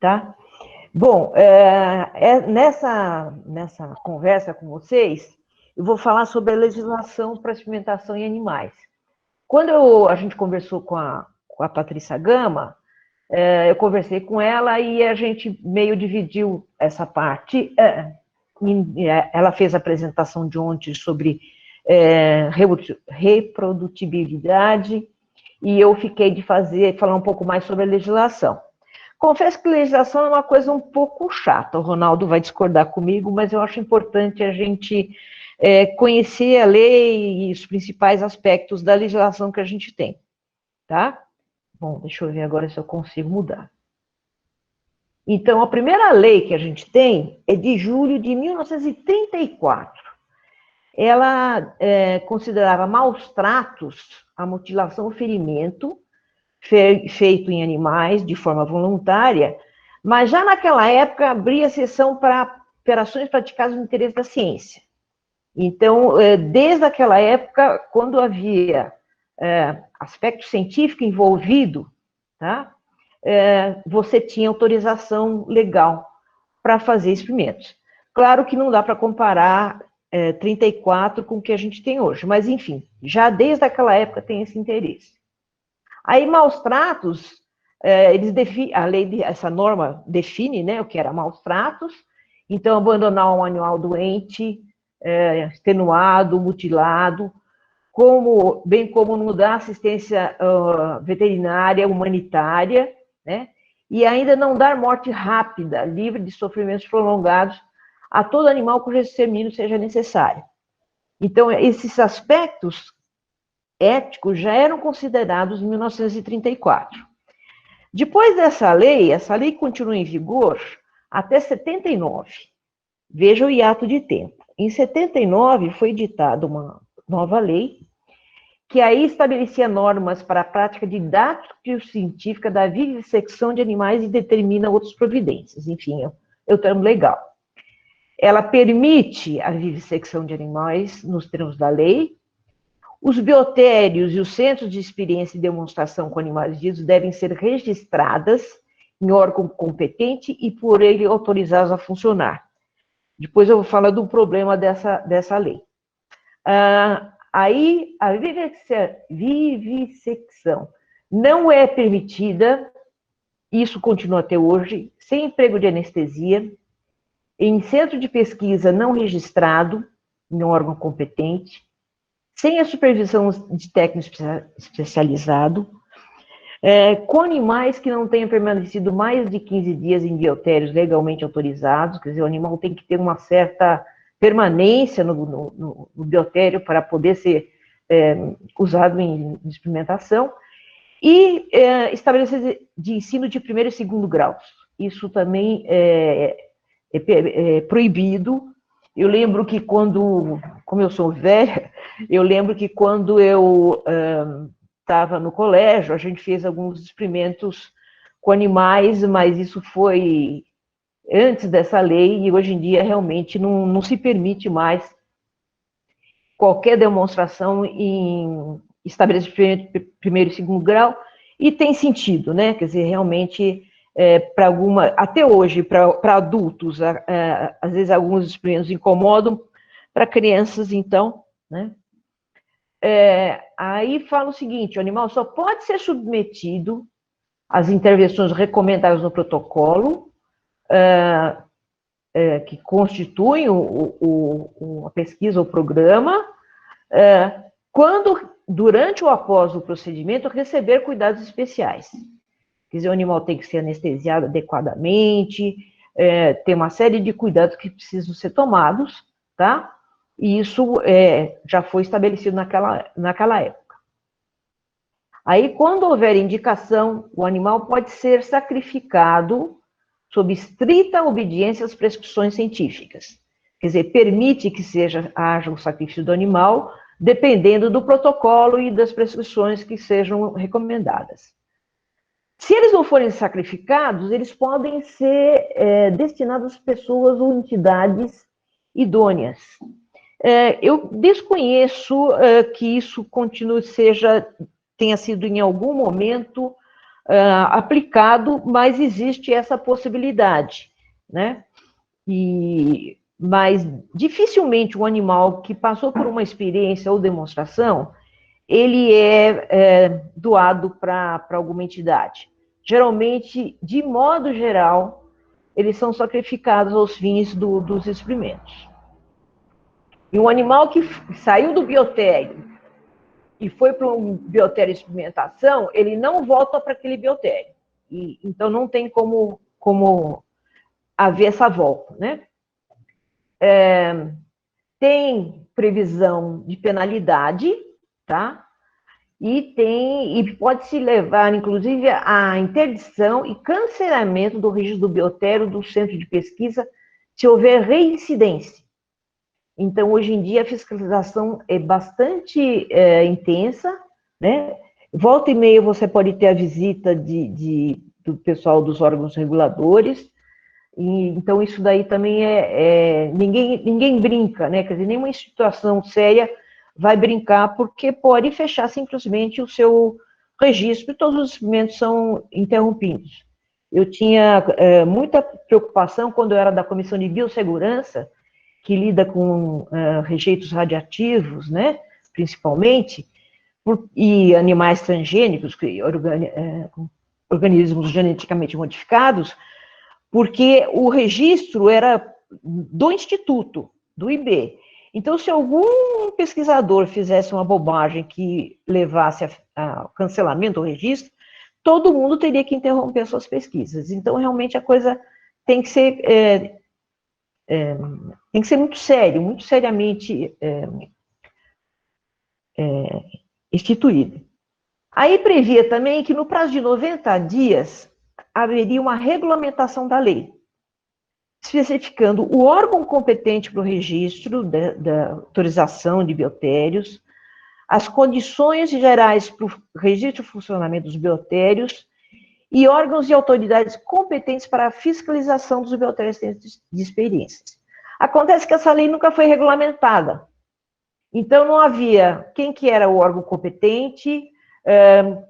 tá? Bom, nessa conversa com vocês, eu vou falar sobre a legislação para experimentação em animais. Quando a gente conversou com a Patrícia Gama, eu conversei com ela e a gente meio dividiu essa parte. Ela fez a apresentação de ontem sobre reprodutibilidade e eu fiquei de falar um pouco mais sobre a legislação. Confesso que legislação é uma coisa um pouco chata, o Ronaldo vai discordar comigo, mas eu acho importante a gente conhecer a lei e os principais aspectos da legislação que a gente tem, tá? Bom, deixa eu ver agora se eu consigo mudar. Então, a primeira lei que a gente tem é de julho de 1934. Ela considerava maus tratos a mutilação ou ferimento feito em animais de forma voluntária, mas já naquela época abria exceção para operações praticadas no interesse da ciência. Então, desde aquela época, quando havia aspecto científico envolvido, tá? Você tinha autorização legal para fazer experimentos. Claro que não dá para comparar 34 com o que a gente tem hoje, mas enfim, já desde aquela época tem esse interesse. Aí, maus tratos, essa norma define, né, o que era maus tratos, então abandonar um animal doente, extenuado, mutilado, bem como não dar assistência veterinária, humanitária, né? E ainda não dar morte rápida, livre de sofrimentos prolongados, a todo animal cujo extermínio seja necessário. Então, esses aspectos éticos já eram considerados em 1934. Depois dessa lei, essa lei continua em vigor até 79. Veja o hiato de tempo. Em 79 foi editada uma nova lei, que aí estabelecia normas para a prática didático-científica da vivissecção de animais e determina outras providências. Enfim, é um termo legal. Ela permite a vivissecção de animais nos termos da lei. Os biotérios e os centros de experiência e demonstração com animais vivos devem ser registradas em órgão competente e por ele autorizados a funcionar. Depois eu vou falar do problema dessa lei. Aí, a vivissecção não é permitida, isso continua até hoje, sem emprego de anestesia, em centro de pesquisa não registrado, em órgão competente, sem a supervisão de técnico especializado, com animais que não tenham permanecido mais de 15 dias em biotérios legalmente autorizados, quer dizer, o animal tem que ter uma certa permanência no biotério para poder ser usado em experimentação, e estabelecer de ensino de primeiro e segundo graus. Isso também é proibido. Eu lembro que como eu sou velha, eu lembro que quando eu estava no colégio, a gente fez alguns experimentos com animais, mas isso foi antes dessa lei, e hoje em dia realmente não se permite mais qualquer demonstração em estabelecimento de primeiro e segundo grau, e tem sentido, né? Quer dizer, realmente, até hoje, para adultos, às vezes alguns experimentos incomodam, para crianças, então, né? Aí fala o seguinte: o animal só pode ser submetido às intervenções recomendadas no protocolo, que constituem a pesquisa, o programa, quando, durante ou após o procedimento, receber cuidados especiais. Quer dizer, o animal tem que ser anestesiado adequadamente, tem uma série de cuidados que precisam ser tomados, tá? E isso já foi estabelecido naquela época. Aí, quando houver indicação, o animal pode ser sacrificado sob estrita obediência às prescrições científicas. Quer dizer, permite que haja o sacrifício do animal, dependendo do protocolo e das prescrições que sejam recomendadas. Se eles não forem sacrificados, eles podem ser destinados a pessoas ou entidades idôneas. Eu desconheço que isso tenha sido em algum momento aplicado, mas existe essa possibilidade, né? Mas dificilmente um animal que passou por uma experiência ou demonstração, ele é doado para alguma entidade. Geralmente, de modo geral, eles são sacrificados aos fins dos experimentos. E um animal que saiu do biotério e foi para um biotério de experimentação, ele não volta para aquele biotério. Então, não tem como haver essa volta, né? Tem previsão de penalidade, tá? E pode-se levar, inclusive, à interdição e cancelamento do registro do biotério do centro de pesquisa se houver reincidência. Então, hoje em dia, a fiscalização é bastante intensa, né? Volta e meia você pode ter a visita do pessoal dos órgãos reguladores, então isso daí também ninguém brinca, né? Quer dizer, nenhuma instituição séria vai brincar, porque pode fechar simplesmente o seu registro e todos os experimentos são interrompidos. Eu tinha muita preocupação quando eu era da Comissão de Biossegurança, que lida com rejeitos radiativos, né, principalmente, e animais transgênicos, organismos geneticamente modificados, porque o registro era do Instituto, do IB. Então, se algum pesquisador fizesse uma bobagem que levasse ao cancelamento do registro, todo mundo teria que interromper suas pesquisas. Então, realmente, a coisa tem que ser muito sério, muito seriamente instituído. Aí previa também que no prazo de 90 dias haveria uma regulamentação da lei, especificando o órgão competente para o registro da autorização de biotérios, as condições gerais para o registro e funcionamento dos biotérios e órgãos e autoridades competentes para a fiscalização dos biotérios de experiências. Acontece que essa lei nunca foi regulamentada. Então, não havia quem que era o órgão competente,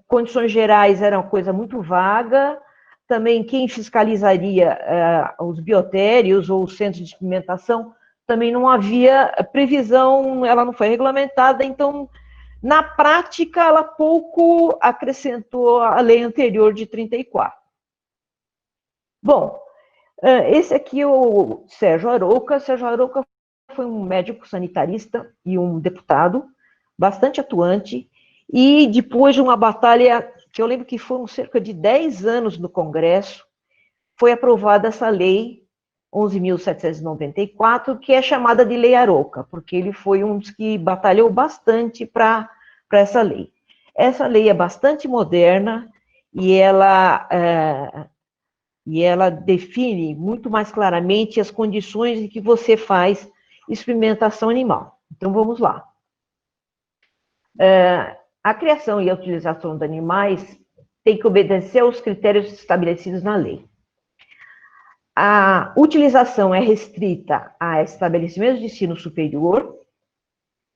condições gerais era uma coisa muito vaga, também quem fiscalizaria os biotérios ou os centros de experimentação, também não havia previsão, ela não foi regulamentada, então, na prática, ela pouco acrescentou a lei anterior de 34. Bom, esse aqui é o Sérgio Arouca. Sérgio Arouca foi um médico sanitarista e um deputado bastante atuante, e depois de uma batalha, que eu lembro que foram cerca de 10 anos no Congresso, foi aprovada essa lei 11.794, que é chamada de Lei Arouca, porque ele foi um dos que batalhou bastante para essa lei. Essa lei é bastante moderna e ela define muito mais claramente as condições em que você faz experimentação animal. Então, vamos lá. A criação e a utilização de animais tem que obedecer aos critérios estabelecidos na lei. A utilização é restrita a estabelecimentos de ensino superior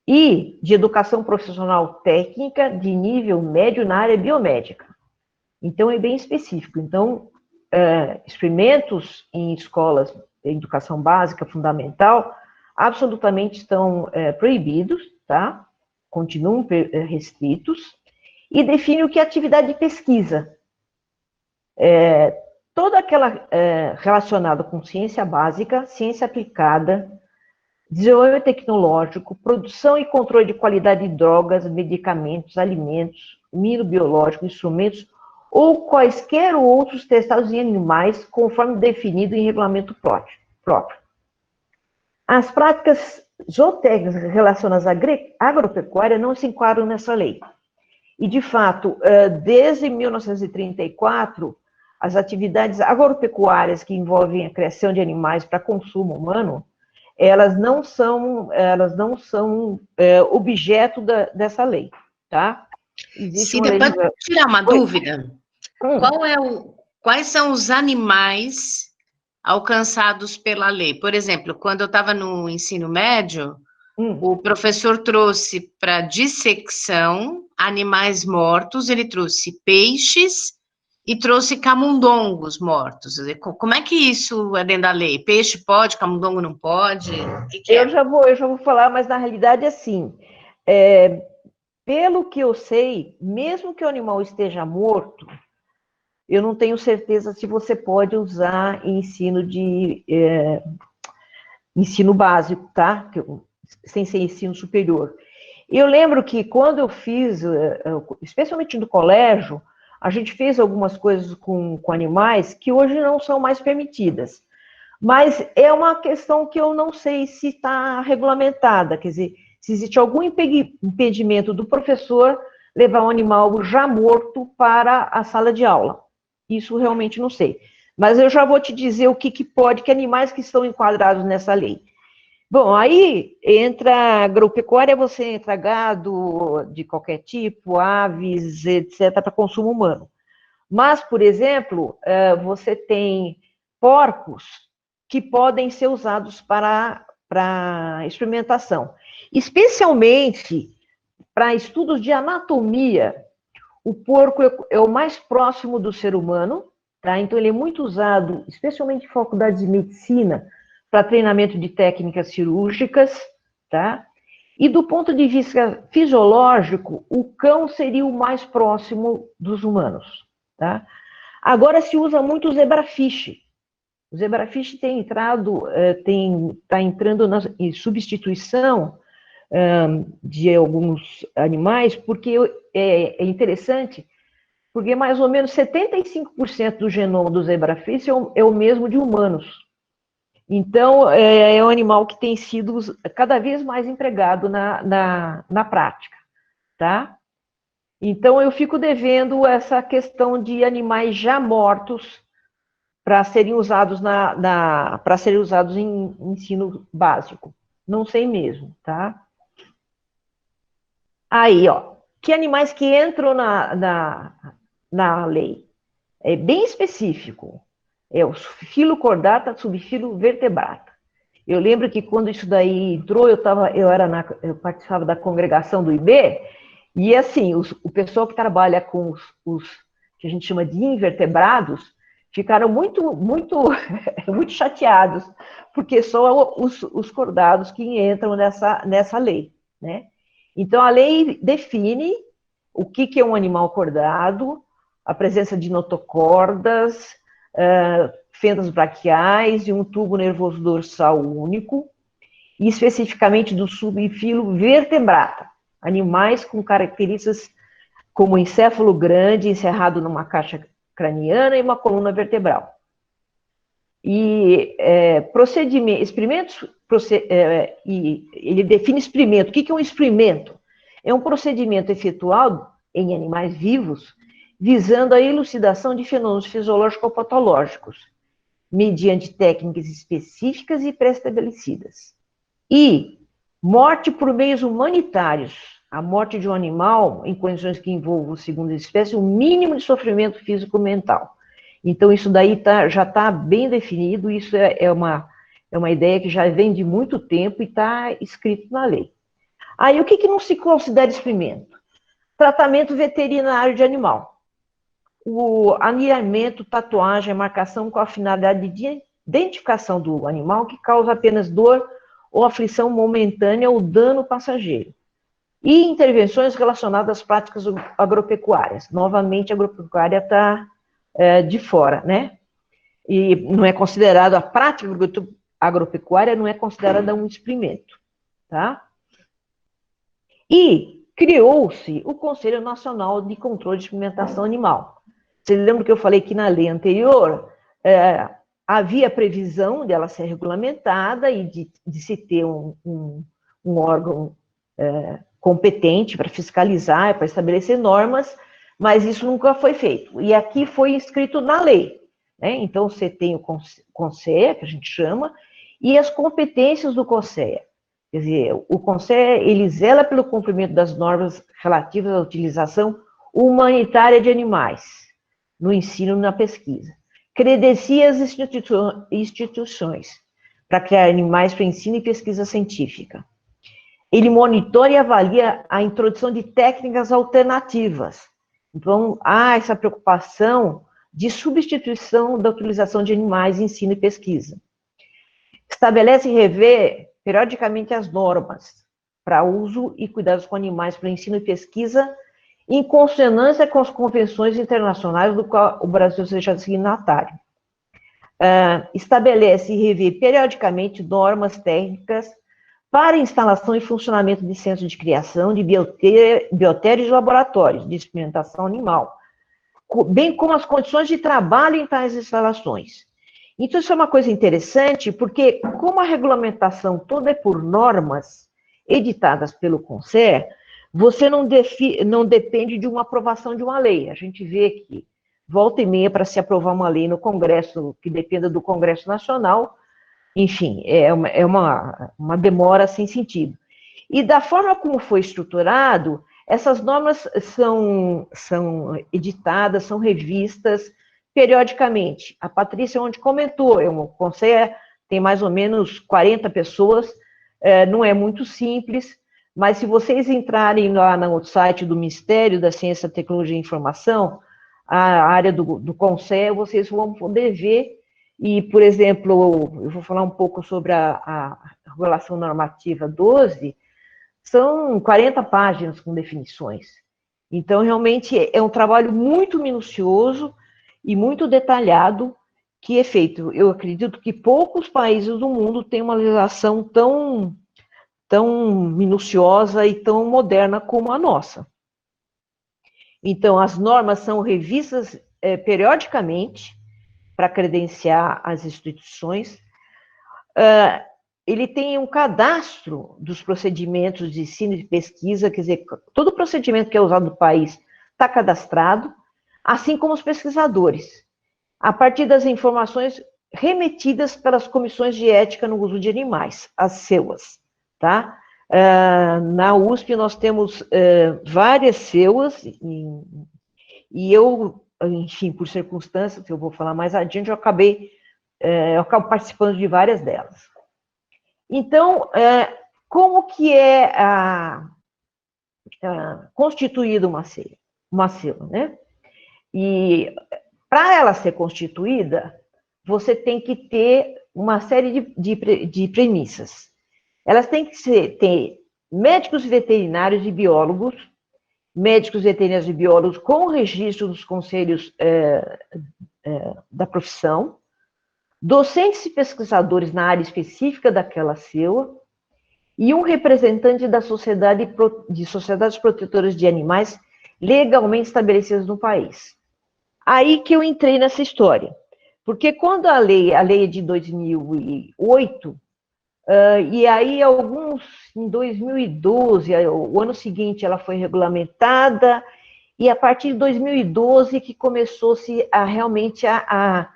e de educação profissional técnica de nível médio na área biomédica. Então, é bem específico. Então, experimentos em escolas de educação básica, fundamental, absolutamente estão proibidos, tá? Continuam restritos, e define o que é atividade de pesquisa. Toda aquela relacionada com ciência básica, ciência aplicada, desenvolvimento tecnológico, produção e controle de qualidade de drogas, medicamentos, alimentos, microbiológico, instrumentos, ou quaisquer outros testados em animais, conforme definido em regulamento próprio. As práticas zootécnicas relacionadas à agropecuária não se enquadram nessa lei. E, de fato, desde 1934, as atividades agropecuárias que envolvem a criação de animais para consumo humano, elas não são objeto dessa lei, tá? Cida, pode tirar uma dúvida? Quais são os animais alcançados pela lei? Por exemplo, quando eu estava no ensino médio, o professor trouxe para dissecção animais mortos, ele trouxe peixes e trouxe camundongos mortos. Como é que isso é dentro da lei? Peixe pode, camundongo não pode? O que é? Eu já vou falar, mas na realidade, assim, pelo que eu sei, mesmo que o animal esteja morto, eu não tenho certeza se você pode usar em ensino básico, tá? Sem ser ensino superior. Eu lembro que quando eu fiz, especialmente no colégio, a gente fez algumas coisas com animais que hoje não são mais permitidas. Mas é uma questão que eu não sei se está regulamentada, quer dizer, se existe algum impedimento do professor levar um animal já morto para a sala de aula. Isso realmente não sei. Mas eu já vou te dizer o que pode, que animais que estão enquadrados nessa lei. Bom, aí entra agropecuária, você entra gado de qualquer tipo, aves, etc., para consumo humano. Mas, por exemplo, você tem porcos que podem ser usados para experimentação. Especialmente para estudos de anatomia, o porco é o mais próximo do ser humano, tá? Então ele é muito usado, especialmente em faculdades de medicina, para treinamento de técnicas cirúrgicas, tá? E do ponto de vista fisiológico, o cão seria o mais próximo dos humanos, tá? Agora se usa muito o zebrafish. O zebrafish tem entrado, está entrando em substituição de alguns animais, porque é interessante, porque mais ou menos 75% do genoma do zebrafish é o mesmo de humanos. Então, é um animal que tem sido cada vez mais empregado na prática, tá? Então, eu fico devendo essa questão de animais já mortos para serem usados para serem usados em ensino básico. Não sei mesmo, tá? Aí, ó, que animais que entram na lei? É bem específico. É o filocordata, subfilo vertebrata. Eu lembro que quando isso daí entrou, eu participava da congregação do IB, e assim, o pessoal que trabalha com os que a gente chama de invertebrados, ficaram muito, muito, muito chateados, porque são os cordados que entram nessa lei, né? Então, a lei define o que é um animal cordado, a presença de notocordas, fendas braquiais e um tubo nervoso dorsal único, e especificamente do subfilo vertebrata, animais com características como encéfalo grande, encerrado numa caixa craniana e uma coluna vertebral. E ele define experimento. O que é um experimento? É um procedimento efetuado em animais vivos visando a elucidação de fenômenos fisiológicos ou patológicos, mediante técnicas específicas e pré-estabelecidas. E morte por meios humanitários. A morte de um animal em condições que envolvam, segundo a espécie, um mínimo de sofrimento físico-mental. Então, isso daí já está bem definido, isso é uma ideia que já vem de muito tempo e está escrito na lei. Aí, o que não se considera experimento? Tratamento veterinário de animal. O alinhamento, tatuagem, marcação com a finalidade de identificação do animal que causa apenas dor ou aflição momentânea ou dano passageiro. E intervenções relacionadas às práticas agropecuárias. Novamente, a agropecuária está de fora, né? E não é considerado, a prática agropecuária não é considerada um experimento, tá? E criou-se o Conselho Nacional de Controle de Experimentação Animal. Você lembra que eu falei que na lei anterior havia previsão dela ser regulamentada e de se ter um órgão competente para fiscalizar, para estabelecer normas, mas isso nunca foi feito. E aqui foi escrito na lei, né? Então, você tem o CONSEA, que a gente chama, e as competências do CONSEA. Quer dizer, o CONSEA, ele zela pelo cumprimento das normas relativas à utilização humanitária de animais, no ensino e na pesquisa. Credencia as instituições para criar animais para ensino e pesquisa científica. Ele monitora e avalia a introdução de técnicas alternativas. Então, há essa preocupação de substituição da utilização de animais em ensino e pesquisa. Estabelece e revê periodicamente as normas para uso e cuidados com animais para ensino e pesquisa, em consonância com as convenções internacionais do qual o Brasil seja signatário. Estabelece e revê periodicamente normas técnicas para instalação e funcionamento de centros de criação, de biotérios e laboratórios de experimentação animal, bem como as condições de trabalho em tais instalações. Então, isso é uma coisa interessante, porque como a regulamentação toda é por normas editadas pelo CONSER, você não depende de uma aprovação de uma lei. A gente vê que volta e meia para se aprovar uma lei no Congresso, que dependa do Congresso Nacional, enfim, é uma demora sem sentido. E da forma como foi estruturado, essas normas são editadas, são revistas periodicamente. A Patrícia onde comentou, o conselho tem mais ou menos 40 pessoas, não é muito simples, mas se vocês entrarem lá no site do Ministério da Ciência, Tecnologia e Informação, a área do conselho, vocês vão poder ver. E, por exemplo, eu vou falar um pouco sobre a Regulação Normativa 12, são 40 páginas com definições. Então, realmente, é um trabalho muito minucioso e muito detalhado que é feito. Eu acredito que poucos países do mundo têm uma legislação tão minuciosa e tão moderna como a nossa. Então, as normas são revistas periodicamente para credenciar as instituições. Ele tem um cadastro dos procedimentos de ensino e pesquisa, quer dizer, todo procedimento que é usado no país está cadastrado, assim como os pesquisadores, a partir das informações remetidas pelas comissões de ética no uso de animais, as CEUAs, tá? Na USP nós temos várias CEUAs, e eu, enfim, por circunstâncias, eu vou falar mais adiante, eu acabo participando de várias delas. Então, como que é constituída uma CEUA, né? E para ela ser constituída, você tem que ter uma série de premissas. Elas têm que ter médicos veterinários e biólogos, médicos veterinários e biólogos com registro dos conselhos da profissão, docentes e pesquisadores na área específica daquela CEUA, e um representante da de sociedades protetoras de animais legalmente estabelecidas no país. Aí que eu entrei nessa história, porque quando a lei é de 2008, e aí em 2012, o ano seguinte ela foi regulamentada, e a partir de 2012 que começou-se realmente a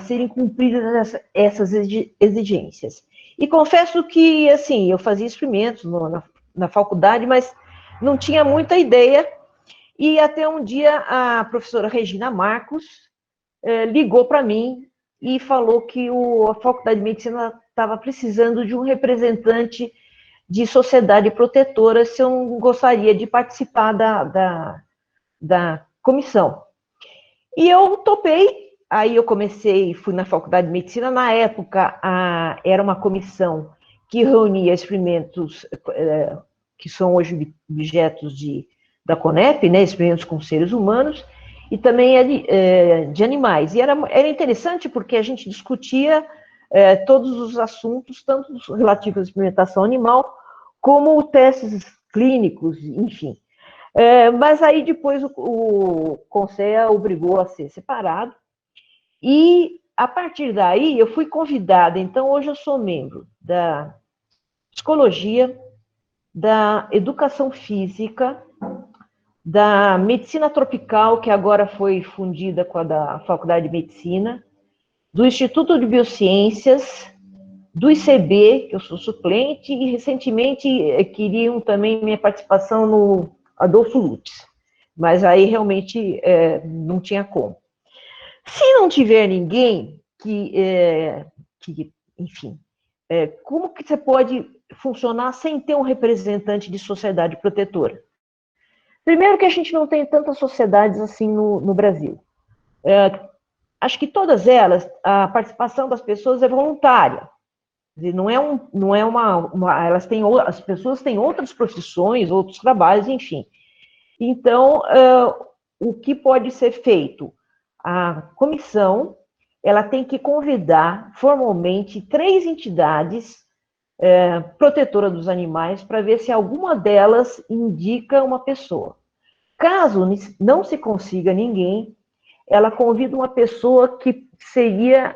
serem cumpridas essas exigências. E confesso que, assim, eu fazia experimentos na faculdade, mas não tinha muita ideia, e até um dia a professora Regina Marcos ligou para mim e falou que a Faculdade de Medicina estava precisando de um representante de sociedade protetora, se eu não gostaria de participar da comissão. E eu topei, aí eu fui na Faculdade de Medicina, na época era uma comissão que reunia experimentos que são hoje objetos da CONEP, né, experimentos com seres humanos, e também de animais. E era interessante porque a gente discutia todos os assuntos, tanto relativos à experimentação animal, como testes clínicos, enfim. Mas aí depois o Conselho obrigou a ser separado, e a partir daí eu fui convidada, então hoje eu sou membro da psicologia, da educação física, da medicina tropical, que agora foi fundida com a da Faculdade de Medicina, do Instituto de Biociências, do ICB, que eu sou suplente, e recentemente queriam também minha participação no Adolfo Lutz, mas aí realmente não tinha como. Se não tiver ninguém enfim, como que você pode funcionar sem ter um representante de sociedade protetora? Primeiro que a gente não tem tantas sociedades assim no Brasil. acho que todas elas, a participação das pessoas é voluntária. Não é elas têm, as pessoas têm outras profissões, outros trabalhos, enfim. Então, o que pode ser feito? A comissão, ela tem que convidar formalmente 3 entidades protetoras dos animais para ver se alguma delas indica uma pessoa. Caso não se consiga ninguém, ela convida uma pessoa que seria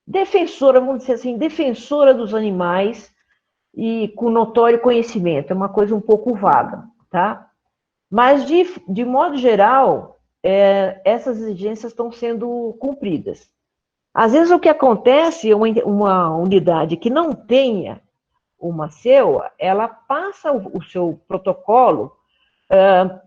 defensora, vamos dizer assim, defensora dos animais e com notório conhecimento. É uma coisa um pouco vaga, tá? Mas, de modo geral, essas exigências estão sendo cumpridas. Às vezes, o que acontece, uma unidade que não tenha uma CEUA, ela passa o seu protocolo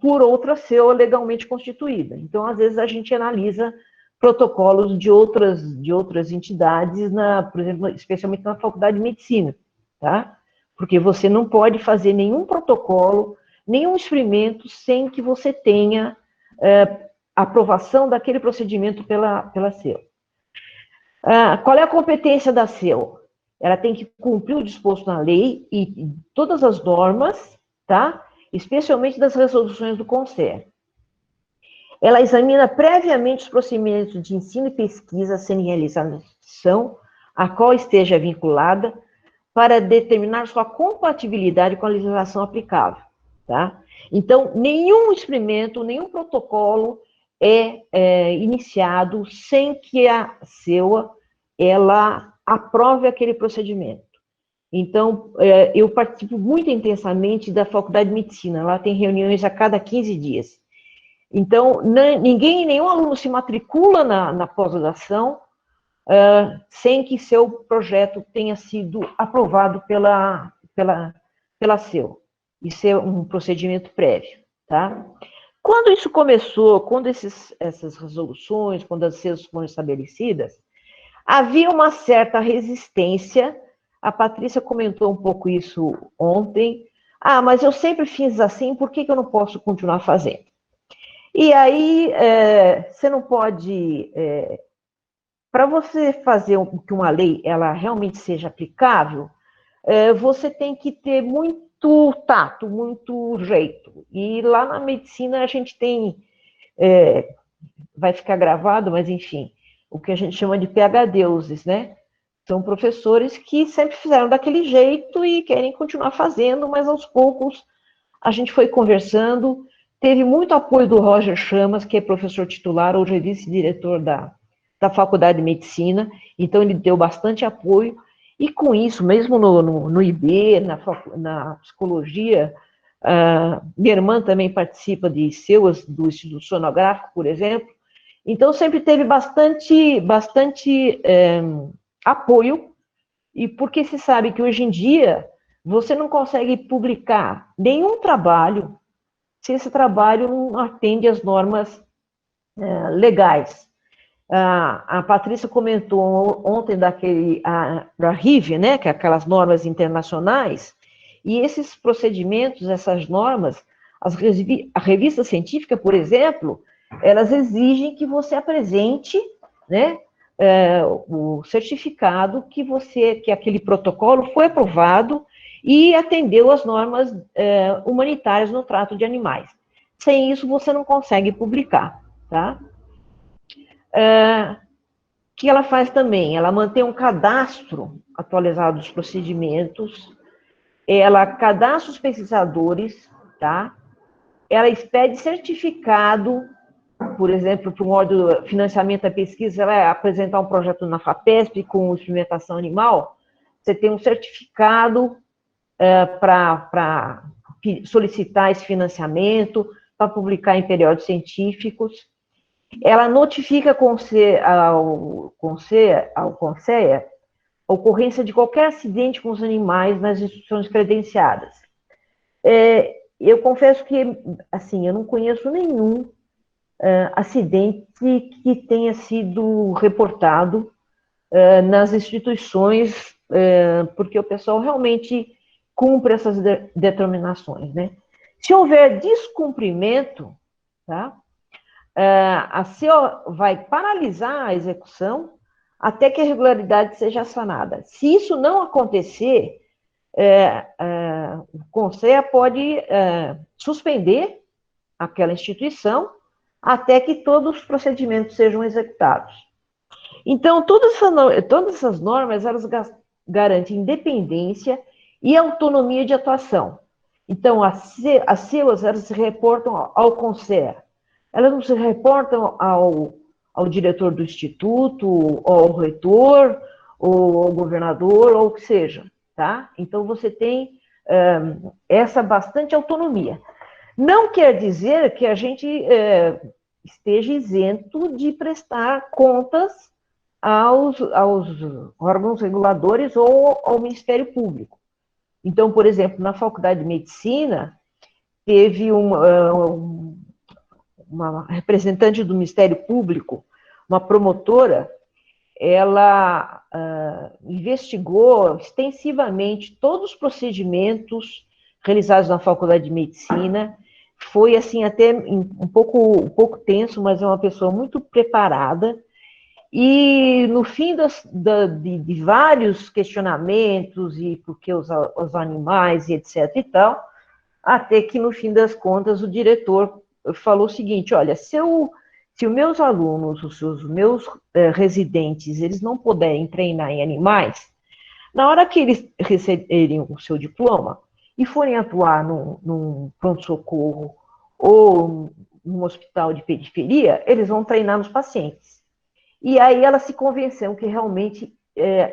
por outra CEUA legalmente constituída. Então, às vezes, a gente analisa protocolos de outras entidades, por exemplo, especialmente na Faculdade de Medicina, tá? Porque você não pode fazer nenhum protocolo, nenhum experimento sem que você tenha aprovação daquele procedimento pela CEUA. Qual é a competência da CEUA? Ela tem que cumprir o disposto na lei e todas as normas, tá? Especialmente das resoluções do CONSER. Ela examina previamente os procedimentos de ensino e pesquisa a serem realizados na instituição, a qual esteja vinculada, para determinar sua compatibilidade com a legislação aplicável, tá? Então, nenhum experimento, nenhum protocolo é iniciado sem que a CEUA, ela aprove aquele procedimento. Então, eu participo muito intensamente da Faculdade de Medicina, lá tem reuniões a cada 15 dias. Então, nenhum aluno se matricula na pós-graduação sem que seu projeto tenha sido aprovado pela CEUA. Isso é um procedimento prévio, tá? Quando isso começou, quando essas resoluções, quando as CEUs foram estabelecidas, havia uma certa resistência. A Patrícia comentou um pouco isso ontem. Mas eu sempre fiz assim, por que eu não posso continuar fazendo? E aí, você não pode... para você fazer que uma lei ela realmente seja aplicável, você tem que ter muito tato, muito jeito. E lá na medicina a gente tem... vai ficar gravado, mas enfim, o que a gente chama de PhDeuses, né? São professores que sempre fizeram daquele jeito e querem continuar fazendo, mas aos poucos a gente foi conversando. Teve muito apoio do Roger Chamas, que é professor titular, hoje é vice-diretor da Faculdade de Medicina, então ele deu bastante apoio, e com isso, mesmo no IB, na psicologia, minha irmã também participa de CEUAS, do Instituto Sonográfico, por exemplo, então sempre teve bastante apoio, e porque se sabe que hoje em dia você não consegue publicar nenhum trabalho se esse trabalho não atende às normas legais. A Patrícia comentou ontem da RIV, né, que é aquelas normas internacionais, e esses procedimentos, essas normas, a revista científica, por exemplo, elas exigem que você apresente, né, o certificado que aquele protocolo foi aprovado e atendeu às normas humanitárias no trato de animais. Sem isso, você não consegue publicar, tá? Que ela faz também? Ela mantém um cadastro atualizado dos procedimentos, ela cadastra os pesquisadores, tá? Ela expede certificado, por exemplo, para um órgão de financiamento da pesquisa, você vai apresentar um projeto na FAPESP com experimentação animal, você tem um certificado para solicitar esse financiamento, para publicar em periódicos científicos. Ela notifica ao CONSEA a ocorrência de qualquer acidente com os animais nas instituições credenciadas. Eu confesso que, assim, eu não conheço nenhum acidente que tenha sido reportado nas instituições, porque o pessoal realmente cumpre essas determinações, né? Se houver descumprimento, tá? a CO vai paralisar a execução até que a irregularidade seja sanada. Se isso não acontecer, o CONSEA pode suspender aquela instituição até que todos os procedimentos sejam executados. Então, todas essas normas, elas garantem independência e autonomia de atuação. Então, as CEUs, elas se reportam ao CONSEA. Elas não se reportam ao diretor do instituto, ou ao reitor, ou ao governador, ou o que seja, tá? Então, você tem essa bastante autonomia. Não quer dizer que a gente esteja isento de prestar contas aos órgãos reguladores ou ao Ministério Público. Então, por exemplo, na Faculdade de Medicina, teve uma representante do Ministério Público, uma promotora, ela investigou extensivamente todos os procedimentos realizados na Faculdade de Medicina. Foi, assim, até um pouco tenso, mas é uma pessoa muito preparada. E, no fim de vários questionamentos, e porque os animais, e etc. e tal, até que, no fim das contas, o diretor falou o seguinte: olha, se os meus alunos, os meus residentes, eles não puderem treinar em animais, na hora que eles receberem o seu diploma e forem atuar num pronto-socorro ou num hospital de periferia, eles vão treinar nos pacientes. E aí ela se convenceu que realmente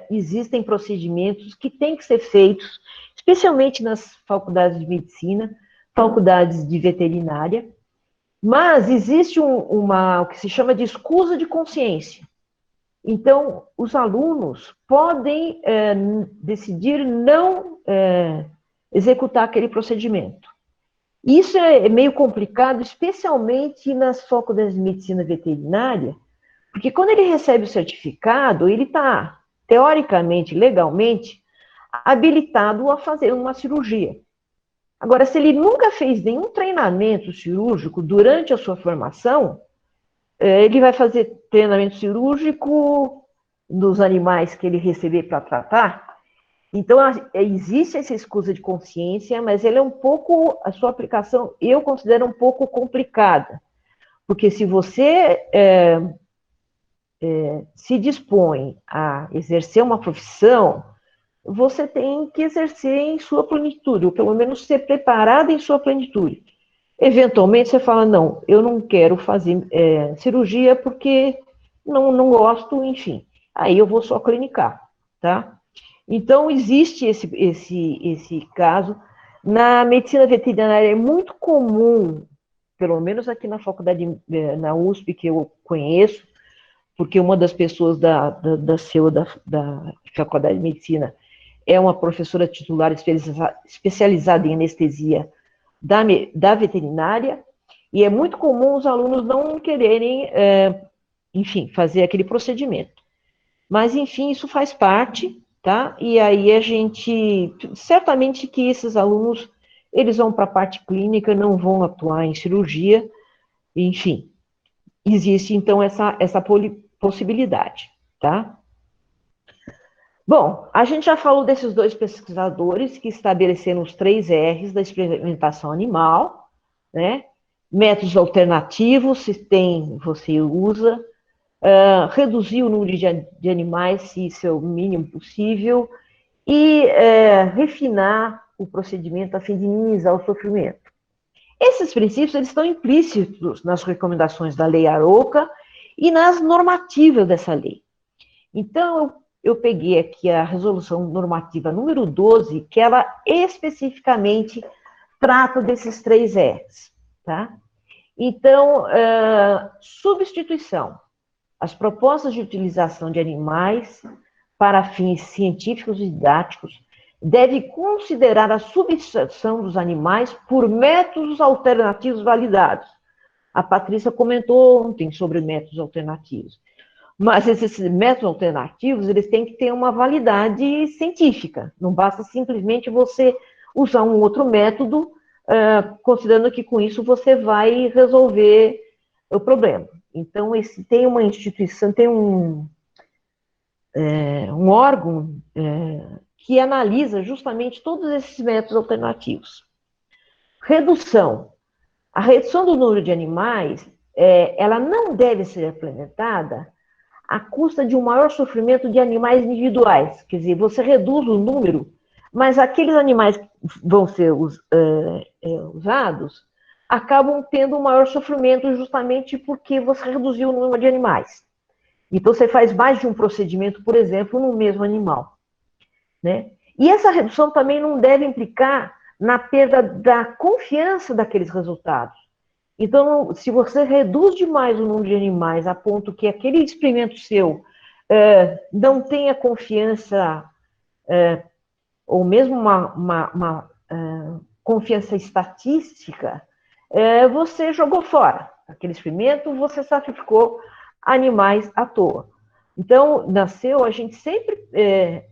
existem procedimentos que têm que ser feitos, especialmente nas faculdades de medicina, faculdades de veterinária, mas existe o que se chama de escusa de consciência. Então, os alunos podem decidir não executar aquele procedimento. Isso é meio complicado, especialmente nas faculdades de medicina veterinária, porque quando ele recebe o certificado, ele está, teoricamente, legalmente, habilitado a fazer uma cirurgia. Agora, se ele nunca fez nenhum treinamento cirúrgico durante a sua formação, ele vai fazer treinamento cirúrgico dos animais que ele receber para tratar. Então, existe essa escusa de consciência, mas ele a sua aplicação, eu considero um pouco complicada. Porque se você se dispõe a exercer uma profissão, você tem que exercer em sua plenitude, ou pelo menos ser preparado em sua plenitude. Eventualmente você fala, não, eu não quero fazer cirurgia porque não gosto, enfim. Aí eu vou só clinicar, tá? Então, existe esse caso. Na medicina veterinária é muito comum, pelo menos aqui na faculdade, na USP, que eu conheço, porque uma das pessoas da CEO da Faculdade de Medicina é uma professora titular especializada em anestesia da veterinária, e é muito comum os alunos não quererem, enfim, fazer aquele procedimento. Mas, enfim, isso faz parte, tá? E aí certamente que esses alunos, eles vão para a parte clínica, não vão atuar em cirurgia, enfim. Existe, então, essa possibilidade, tá? Bom, a gente já falou desses dois pesquisadores que estabeleceram os 3 R's da experimentação animal, né? Métodos alternativos, você usa, reduzir o número de animais, se isso é o mínimo possível, e refinar o procedimento a fim de minimizar o sofrimento. Esses princípios, eles estão implícitos nas recomendações da Lei Arouca e nas normativas dessa lei. Então, eu peguei aqui a resolução normativa número 12, que ela especificamente trata desses 3 R's, tá? Então, substituição. As propostas de utilização de animais para fins científicos e didáticos devem considerar a substituição dos animais por métodos alternativos validados. A Patrícia comentou ontem sobre métodos alternativos. Mas esses métodos alternativos, eles têm que ter uma validade científica. Não basta simplesmente você usar um outro método, considerando que com isso você vai resolver o problema. Então, tem uma instituição, tem um órgão que analisa justamente todos esses métodos alternativos. Redução. A redução do número de animais, ela não deve ser implementada à custa de um maior sofrimento de animais individuais. Quer dizer, você reduz o número, mas aqueles animais que vão ser usados acabam tendo um maior sofrimento justamente porque você reduziu o número de animais. Então, você faz mais de um procedimento, por exemplo, no mesmo animal, né? E essa redução também não deve implicar na perda da confiança daqueles resultados. Então, se você reduz demais o número de animais a ponto que aquele experimento seu não tenha confiança, ou mesmo uma confiança estatística, você jogou fora aquele experimento, você sacrificou animais à toa. Então, a gente sempre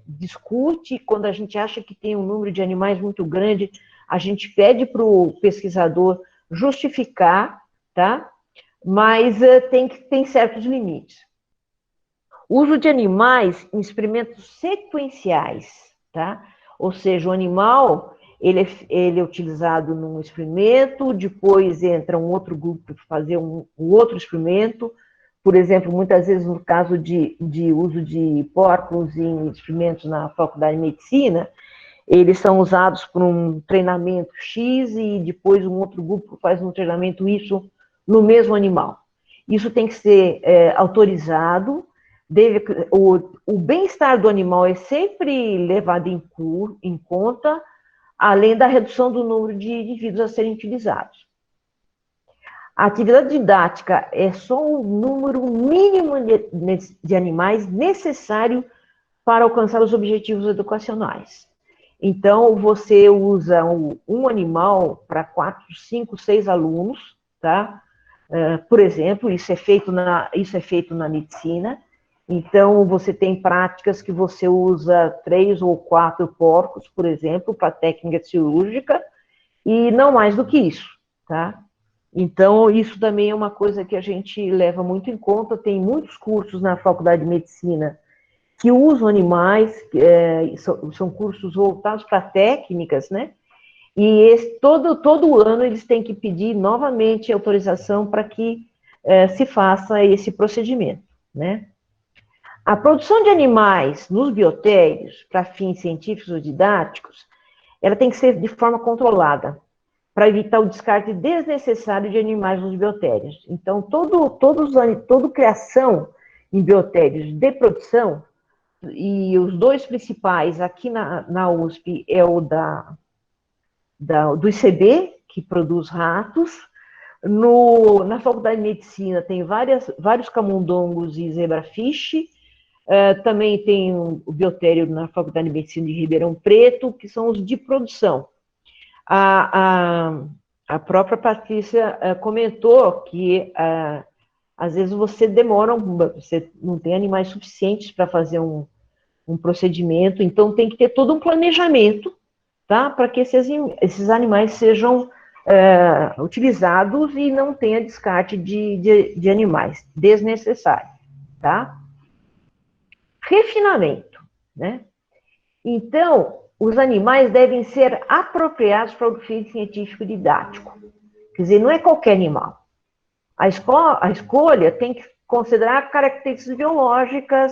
discute, quando a gente acha que tem um número de animais muito grande, a gente pede para o pesquisador justificar, tá? Mas tem certos limites. O uso de animais em experimentos sequenciais, tá? Ou seja, o animal, ele é utilizado num experimento, depois entra um outro grupo para fazer um outro experimento. Por exemplo, muitas vezes no caso de uso de porcos em experimentos na Faculdade de Medicina, eles são usados por um treinamento X e depois um outro grupo faz um treinamento Y no mesmo animal. Isso tem que ser autorizado, o bem-estar do animal é sempre levado em conta, além da redução do número de indivíduos a serem utilizados. A atividade didática é só o número mínimo de animais necessário para alcançar os objetivos educacionais. Então, você usa um animal para 4, 5, 6 alunos, tá? Por exemplo, isso é feito na medicina. Então, você tem práticas que você usa 3 ou 4 porcos, por exemplo, para técnica cirúrgica, e não mais do que isso, tá? Então, isso também é uma coisa que a gente leva muito em conta. Tem muitos cursos na Faculdade de Medicina que usam animais, são cursos voltados para técnicas, né? E todo ano eles têm que pedir novamente autorização para que se faça esse procedimento, né? A produção de animais nos biotérios, para fins científicos ou didáticos, ela tem que ser de forma controlada, para evitar o descarte desnecessário de animais nos biotérios. Então, toda criação em biotérios de produção, e os dois principais aqui na USP é o do ICB, que produz ratos. Na Faculdade de Medicina tem vários camundongos e zebrafish. Também tem o biotério na Faculdade de Medicina de Ribeirão Preto, que são os de produção. A própria Patrícia comentou que às vezes você não tem animais suficientes para fazer um procedimento, então tem que ter todo um planejamento, tá? Para que esses animais sejam utilizados e não tenha descarte de animais desnecessário, tá? Refinamento, né? Então, os animais devem ser apropriados para o fim científico didático. Quer dizer, não é qualquer animal. A escolha tem que considerar características biológicas,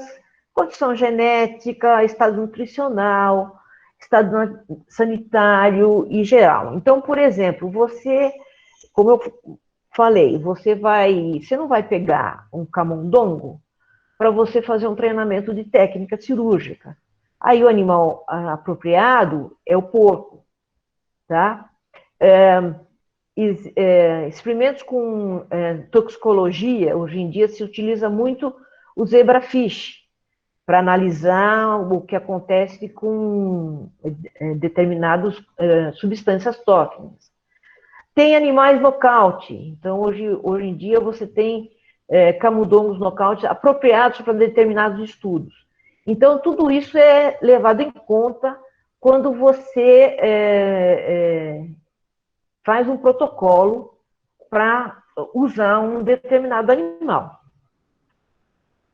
condição genética, estado nutricional, estado sanitário e geral. Então, por exemplo, como eu falei, você não vai pegar um camundongo para você fazer um treinamento de técnica cirúrgica. Aí o animal apropriado é o porco, tá? Experimentos com toxicologia, hoje em dia se utiliza muito o zebrafish para analisar o que acontece com determinadas substâncias tóxicas. Tem animais nocaute, então hoje em dia você tem camundongos nocaute apropriados para determinados estudos. Então, tudo isso é levado em conta quando você faz um protocolo para usar um determinado animal.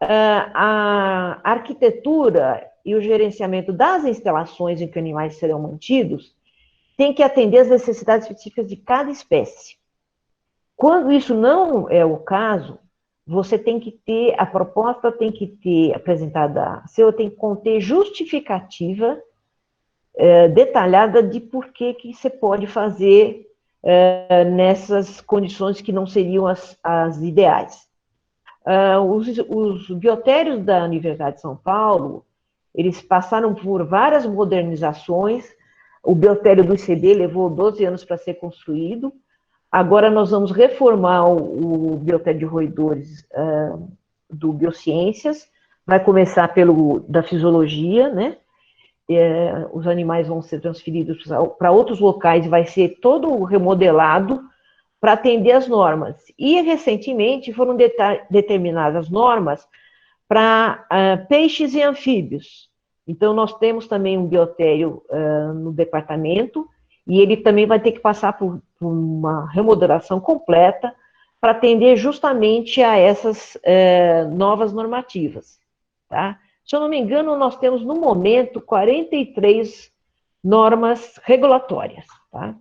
A arquitetura e o gerenciamento das instalações em que animais serão mantidos tem que atender às necessidades específicas de cada espécie. Quando isso não é o caso, você tem que ter, a proposta tem que ter apresentada, você tem que conter justificativa detalhada de por que você pode fazer nessas condições que não seriam as ideais. Os biotérios da Universidade de São Paulo, eles passaram por várias modernizações. O biotério do ICB levou 12 anos para ser construído. Agora nós vamos reformar o biotério de roedores do Biociências. Vai começar pelo da fisiologia, né? Os animais vão ser transferidos para outros locais e vai ser todo remodelado para atender as normas. E, recentemente, foram determinadas normas para peixes e anfíbios. Então, nós temos também um biotério no departamento, e ele também vai ter que passar por uma remodelação completa para atender justamente a essas novas normativas, tá? Se eu não me engano, nós temos, no momento, 43 normas regulatórias, tá?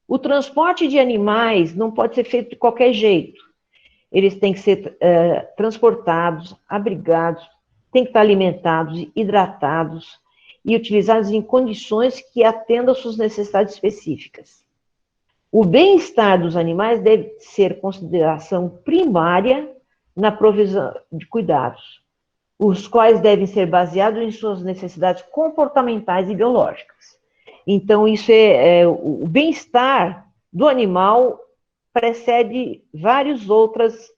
O transporte de animais não pode ser feito de qualquer jeito. Eles têm que ser transportados, abrigados, têm que estar alimentados, hidratados e utilizados em condições que atendam às suas necessidades específicas. O bem-estar dos animais deve ser consideração primária na provisão de cuidados, os quais devem ser baseados em suas necessidades comportamentais e biológicas. Então, isso o bem-estar do animal precede várias outras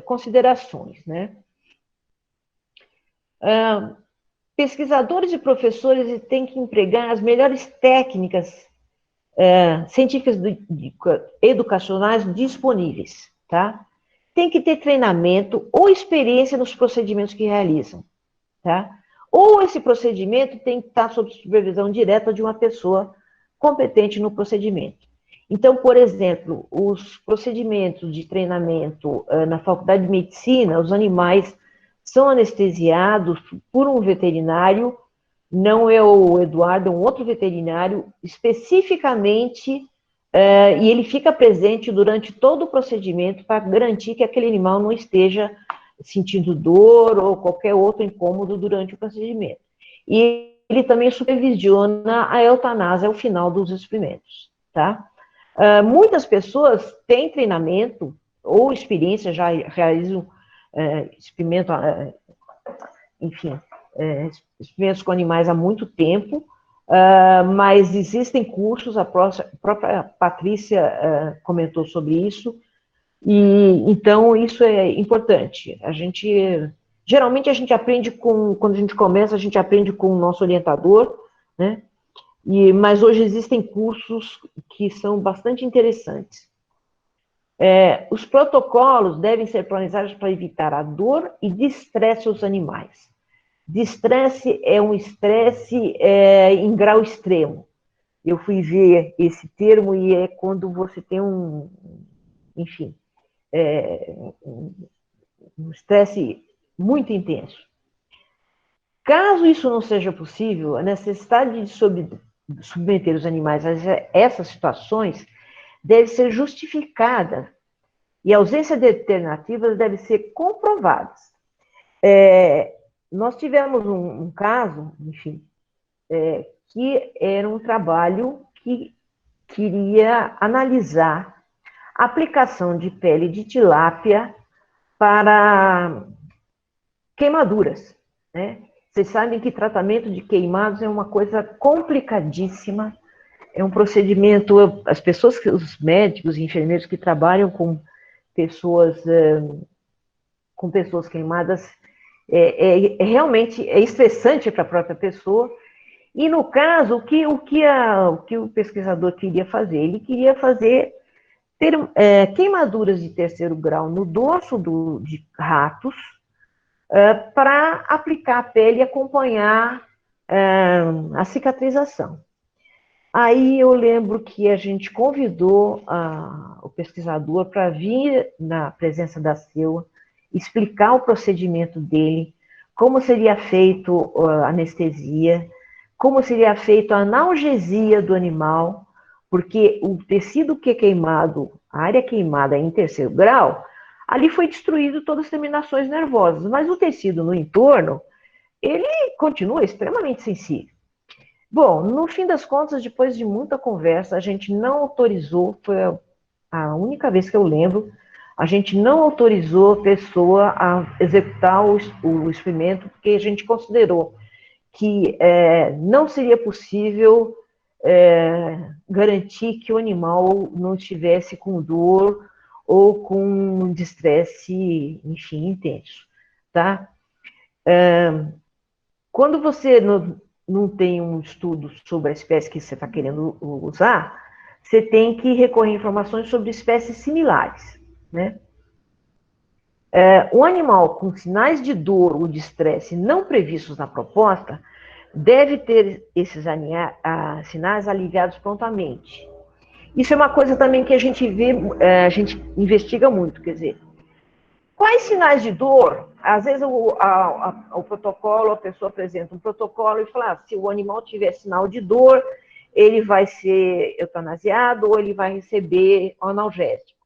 considerações, né? Pesquisadores e professores têm que empregar as melhores técnicas científicas educacionais disponíveis, tá? Tem que ter treinamento ou experiência nos procedimentos que realizam, tá? Ou esse procedimento tem que estar sob supervisão direta de uma pessoa competente no procedimento. Então, por exemplo, os procedimentos de treinamento na Faculdade de Medicina, os animais são anestesiados por um veterinário, não é o Eduardo, é um outro veterinário, especificamente, e ele fica presente durante todo o procedimento para garantir que aquele animal não esteja sentindo dor ou qualquer outro incômodo durante o procedimento. E ele também supervisiona a eutanásia ao final dos experimentos, tá? Muitas pessoas têm treinamento ou experiência, já realizam experimento, enfim, experimentos com animais há muito tempo, mas existem cursos, a própria Patrícia comentou sobre isso, e então isso é importante. Geralmente a gente aprende quando a gente começa, a gente aprende com o nosso orientador, né? Mas hoje existem cursos que são bastante interessantes. Os protocolos devem ser planejados para evitar a dor e destresse aos animais. Destresse é um estresse em grau extremo. Eu fui ver esse termo e é quando você tem enfim, um estresse muito intenso. Caso isso não seja possível, a necessidade de submeter os animais a essas situações deve ser justificada e a ausência de alternativas deve ser comprovada. Nós tivemos um caso, enfim, que era um trabalho que queria analisar a aplicação de pele de tilápia para queimaduras, né? Vocês sabem que tratamento de queimados é uma coisa complicadíssima, é um procedimento, os médicos e enfermeiros que trabalham com pessoas queimadas, realmente estressante para a própria pessoa. E no caso, o que o pesquisador queria fazer? Ele queria ter queimaduras de terceiro grau no dorso de ratos, para aplicar a pele e acompanhar a cicatrização. Aí eu lembro que a gente convidou o pesquisador para vir na presença da CEUA, explicar o procedimento dele, como seria feito a anestesia, como seria feita a analgesia do animal, porque o tecido que é queimado, a área queimada em terceiro grau, ali foi destruído todas as terminações nervosas, mas o tecido no entorno, ele continua extremamente sensível. Bom, no fim das contas, depois de muita conversa, a gente não autorizou, foi a única vez que eu lembro, a gente não autorizou a pessoa a executar o experimento, porque a gente considerou que não seria possível garantir que o animal não estivesse com dor ou com estresse, enfim, intenso, tá? Quando você não tem um estudo sobre a espécie que você está querendo usar, você tem que recorrer a informações sobre espécies similares, né? Um animal com sinais de dor ou de estresse não previstos na proposta deve ter esses sinais aliviados prontamente. Isso é uma coisa também que a gente vê, a gente investiga muito, quer dizer, quais sinais de dor? Às vezes o protocolo, a pessoa apresenta um protocolo e fala, se o animal tiver sinal de dor, ele vai ser eutanasiado ou ele vai receber analgésico.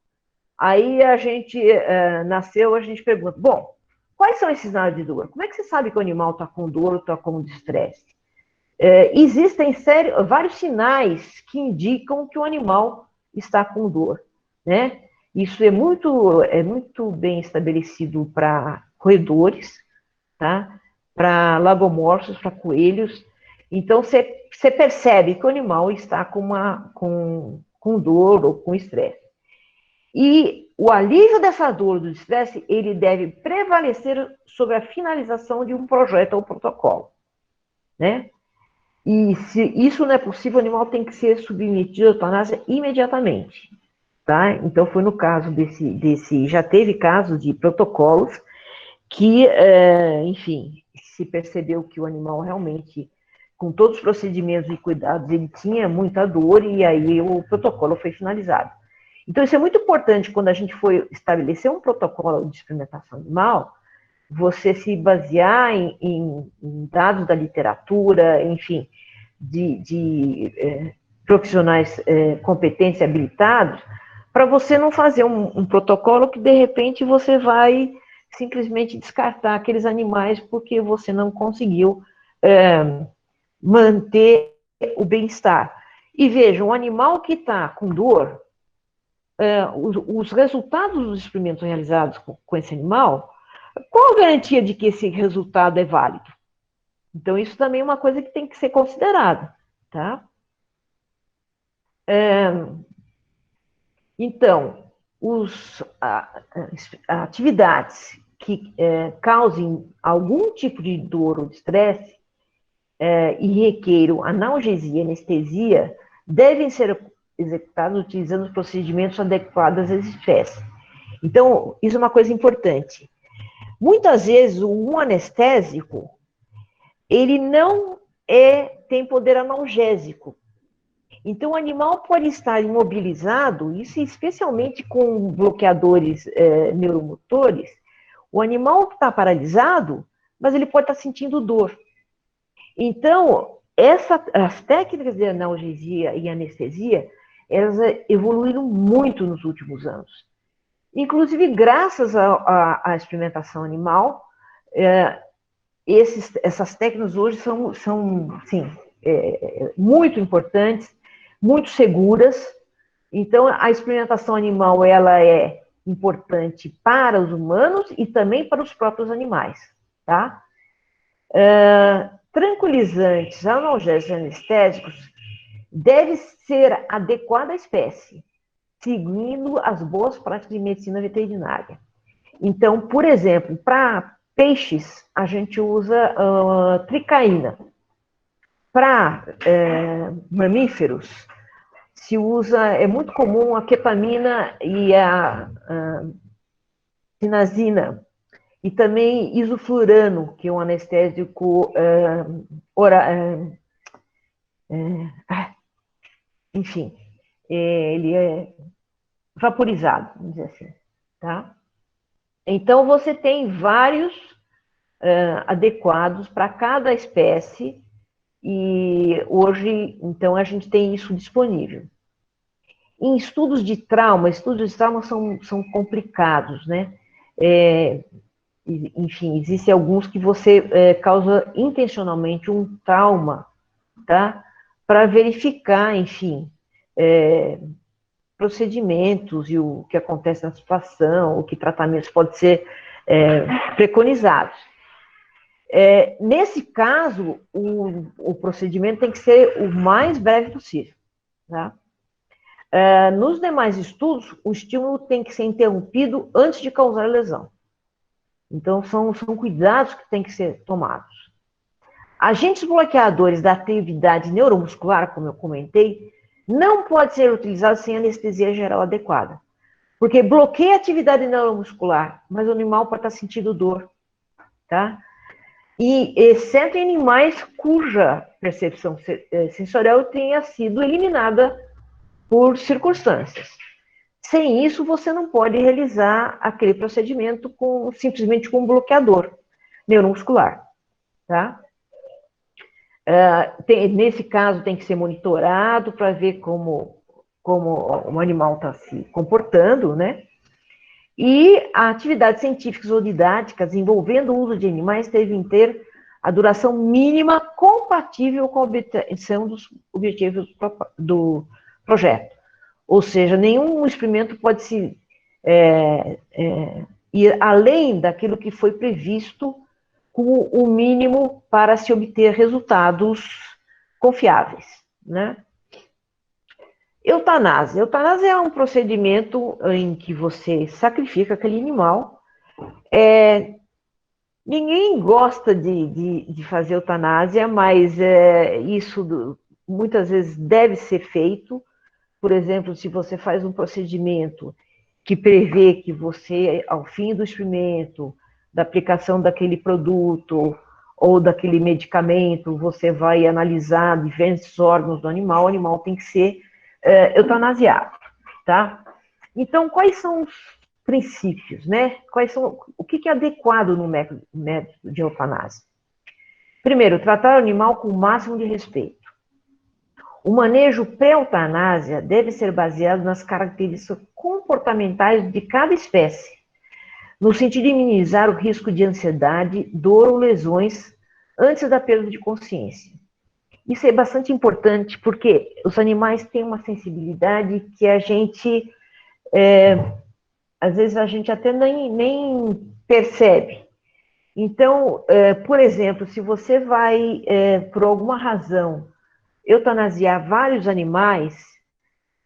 Aí a gente a gente pergunta, bom, quais são esses sinais de dor? Como é que você sabe que o animal está com dor ou está com estresse? Existem vários sinais que indicam que o animal está com dor, né? Isso é muito bem estabelecido para roedores, tá? Para lagomorfos, para coelhos. Então, você percebe que o animal está com dor ou com estresse. E o alívio dessa dor do estresse, ele deve prevalecer sobre a finalização de um projeto ou protocolo, né? E se isso não é possível, o animal tem que ser submetido à eutanásia imediatamente, tá? Então, foi no caso já teve casos de protocolos que, enfim, se percebeu que o animal realmente, com todos os procedimentos e cuidados, ele tinha muita dor e aí o protocolo foi finalizado. Então, isso é muito importante quando a gente for estabelecer um protocolo de experimentação animal, você se basear em dados da literatura, enfim, de profissionais competentes e habilitados, para você não fazer um protocolo que, de repente, você vai simplesmente descartar aqueles animais porque você não conseguiu manter o bem-estar. E veja, um animal que está com dor, os resultados dos experimentos realizados com esse animal, qual a garantia de que esse resultado é válido? Então, isso também é uma coisa que tem que ser considerada, tá? Então, atividades que causem algum tipo de dor ou de estresse e requeiram analgesia e anestesia devem ser executadas utilizando os procedimentos adequados às espécies. Então, isso é uma coisa importante. Muitas vezes, um anestésico, ele não tem poder analgésico. Então, o animal pode estar imobilizado, isso especialmente com bloqueadores neuromotores, o animal está paralisado, mas ele pode estar sentindo dor. Então, as técnicas de analgesia e anestesia, elas evoluíram muito nos últimos anos. Inclusive, graças à experimentação animal, essas técnicas hoje são sim, muito importantes, muito seguras. Então, a experimentação animal ela é importante para os humanos e também para os próprios animais, tá? Tranquilizantes, analgésicos e anestésicos deve ser adequada à espécie, seguindo as boas práticas de medicina veterinária. Então, por exemplo, para peixes, a gente usa tricaína. Para mamíferos, se usa, é muito comum a ketamina e a cinazina, e também isoflurano, que é um anestésico enfim, ele é vaporizado, vamos dizer assim, tá? Então, você tem vários adequados para cada espécie, e hoje, então, a gente tem isso disponível. Em estudos de trauma são complicados, né? Enfim, existem alguns que você causa intencionalmente um trauma, tá? Para verificar, enfim, procedimentos e o que acontece na situação, o que tratamentos podem ser preconizados. Nesse caso, o procedimento tem que ser o mais breve possível, tá? Nos demais estudos, o estímulo tem que ser interrompido antes de causar lesão. Então, são cuidados que têm que ser tomados. Agentes bloqueadores da atividade neuromuscular, como eu comentei, não pode ser utilizado sem anestesia geral adequada. Porque bloqueia a atividade neuromuscular, mas o animal pode estar sentindo dor, tá? E exceto em animais cuja percepção sensorial tenha sido eliminada por circunstâncias. Sem isso, você não pode realizar aquele procedimento simplesmente com um bloqueador neuromuscular, tá? Nesse caso, tem que ser monitorado para ver como o animal está se comportando, né? E atividades científicas ou didáticas envolvendo o uso de animais devem ter a duração mínima compatível com a obtenção dos objetivos do projeto. Ou seja, nenhum experimento pode se ir além daquilo que foi previsto como o mínimo para se obter resultados confiáveis, né? Eutanásia. Eutanásia é um procedimento em que você sacrifica aquele animal. Ninguém gosta de fazer eutanásia, mas isso muitas vezes deve ser feito. Por exemplo, se você faz um procedimento que prevê que você, ao fim do experimento, da aplicação daquele produto ou daquele medicamento, você vai analisar diversos órgãos do animal, o animal tem que ser eutanasiado, tá? Então, quais são os princípios, né? O que é adequado no método de eutanásia? Primeiro, tratar o animal com o máximo de respeito. O manejo pré-eutanásia deve ser baseado nas características comportamentais de cada espécie, no sentido de minimizar o risco de ansiedade, dor ou lesões antes da perda de consciência. Isso é bastante importante porque os animais têm uma sensibilidade que a gente, às vezes, a gente até nem percebe. Então, por exemplo, se você vai, por alguma razão, eutanasiar vários animais,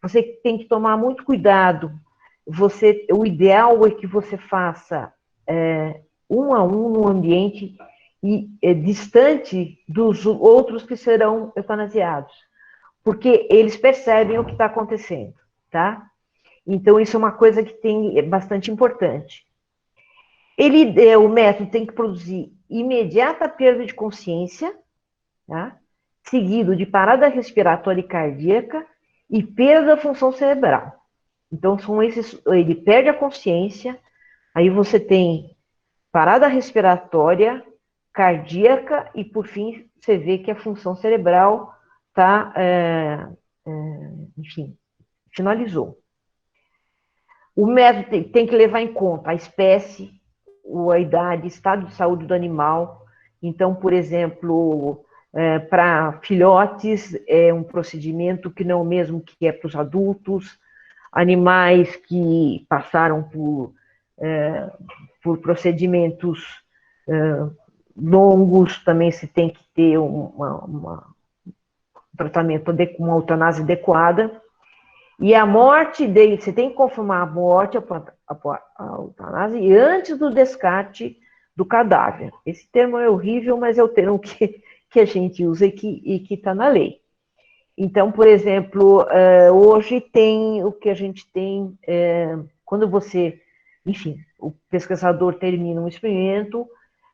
você tem que tomar muito cuidado. O ideal é que você faça um a um no ambiente e distante dos outros que serão eutanasiados, porque eles percebem o que está acontecendo, tá? Então, isso é uma coisa que é bastante importante. O método tem que produzir imediata perda de consciência, tá? Seguido de parada respiratória e cardíaca e perda da função cerebral. Então, ele perde a consciência, aí você tem parada respiratória, cardíaca e, por fim, você vê que a função cerebral está, enfim, finalizou. O método tem que levar em conta a espécie, a idade, estado de saúde do animal. Então, por exemplo, para filhotes, é um procedimento que não é o mesmo que é para os adultos. Animais que passaram por procedimentos longos, também se tem que ter um tratamento, uma eutanásia adequada. E a morte dele, você tem que confirmar a morte, a eutanásia, antes do descarte do cadáver. Esse termo é horrível, mas é o termo que a gente usa e que está na lei. Então, por exemplo, hoje tem o que a gente tem, quando você, enfim, o pesquisador termina um experimento,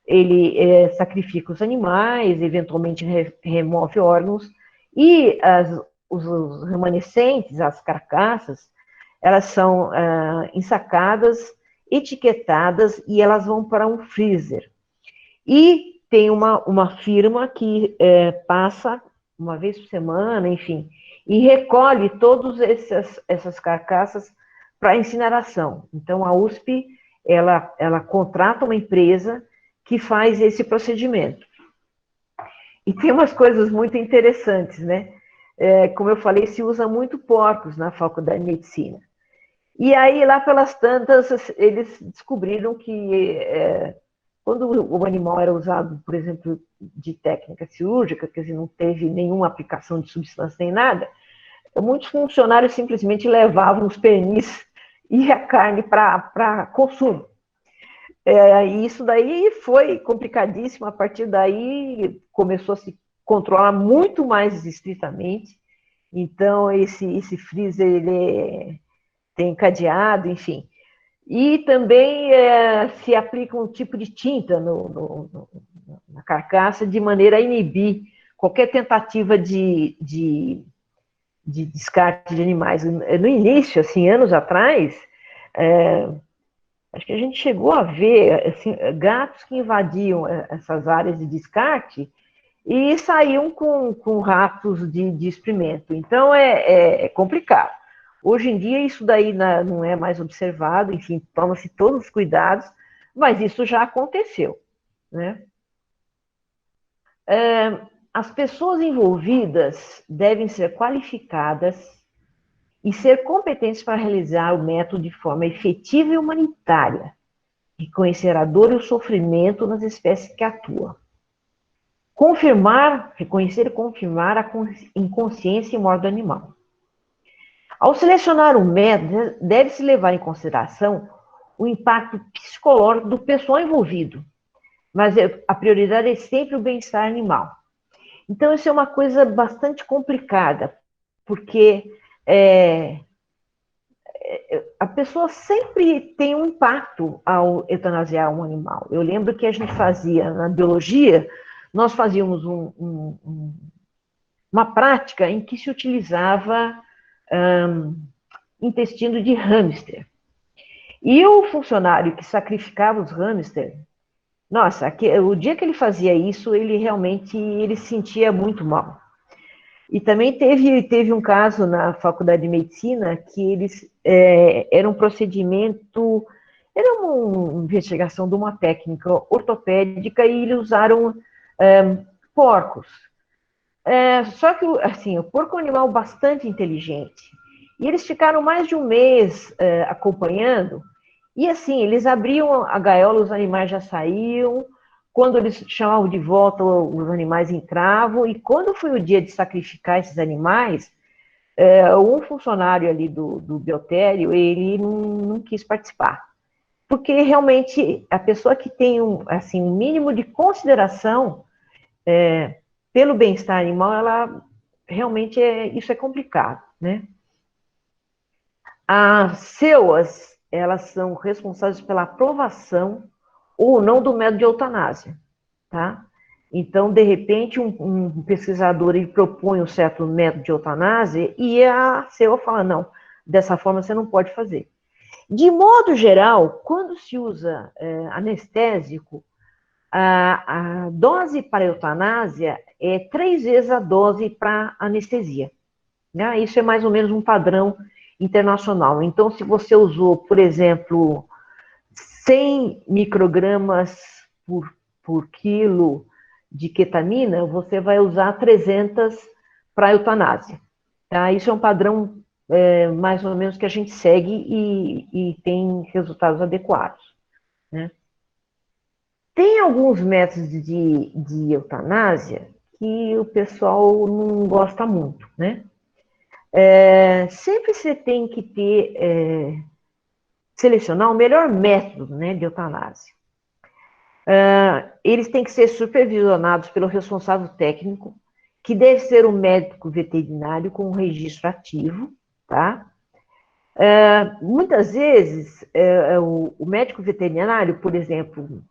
ele sacrifica os animais, eventualmente remove órgãos, e os remanescentes, as carcaças, elas são ensacadas, etiquetadas e elas vão para um freezer. E tem uma firma que passa uma vez por semana, enfim, e recolhe todas essas carcaças para incineração. Então, a USP, ela contrata uma empresa que faz esse procedimento. E tem umas coisas muito interessantes, né? Como eu falei, se usa muito porcos na faculdade de medicina. E aí, lá pelas tantas, eles descobriram que quando o animal era usado, por exemplo, de técnica cirúrgica, quer dizer, não teve nenhuma aplicação de substância nem nada, muitos funcionários simplesmente levavam os pernis e a carne para consumo. E isso daí foi complicadíssimo, a partir daí começou a se controlar muito mais estritamente, então esse freezer ele tem cadeado, enfim. E também se aplica um tipo de tinta na carcaça de maneira a inibir qualquer tentativa de descarte de animais. No início, assim, anos atrás, acho que a gente chegou a ver assim, gatos que invadiam essas áreas de descarte e saíam com ratos de experimento. Então, é complicado. Hoje em dia, isso daí não é mais observado, enfim, toma-se todos os cuidados, mas isso já aconteceu, né? As pessoas envolvidas devem ser qualificadas e ser competentes para realizar o método de forma efetiva e humanitária, reconhecer a dor e o sofrimento nas espécies que atuam. Reconhecer e confirmar a inconsciência e morte do animal. Ao selecionar um método, deve-se levar em consideração o impacto psicológico do pessoal envolvido, mas a prioridade é sempre o bem-estar animal. Então, isso é uma coisa bastante complicada, porque a pessoa sempre tem um impacto ao eutanasiar um animal. Eu lembro que a gente fazia, na biologia, nós fazíamos uma prática em que se utilizava intestino de hamster. E o funcionário que sacrificava os hamsters, nossa, o dia que ele fazia isso, ele realmente se sentia muito mal. E também teve um caso na faculdade de medicina que era um procedimento, era uma investigação de uma técnica ortopédica e eles usaram porcos. Só que, assim, o porco é um animal bastante inteligente. E eles ficaram mais de um mês acompanhando. E, assim, eles abriam a gaiola, os animais já saíam. Quando eles chamavam de volta, os animais entravam. E quando foi o dia de sacrificar esses animais, um funcionário ali do biotério, ele não quis participar. Porque, realmente, a pessoa que tem um mínimo de consideração pelo bem-estar animal, ela realmente isso é complicado, né? As CEUAs, elas são responsáveis pela aprovação ou não do método de eutanásia, tá? Então, de repente, um pesquisador ele propõe um certo método de eutanásia e a CEUA fala, não, dessa forma você não pode fazer. De modo geral, quando se usa anestésico, a dose para eutanásia é 3 vezes a dose para anestesia. Né? Isso é mais ou menos um padrão internacional. Então, se você usou, por exemplo, 100 microgramas por quilo de ketamina, você vai usar 300 para eutanásia. Tá? Isso é um padrão mais ou menos que a gente segue e tem resultados adequados. Né? Tem alguns métodos de eutanásia que o pessoal não gosta muito, né? Sempre você tem que selecionar o melhor método, né, de eutanásia. Eles têm que ser supervisionados pelo responsável técnico, que deve ser um médico veterinário com um registro ativo, tá? Muitas vezes, o médico veterinário, por exemplo,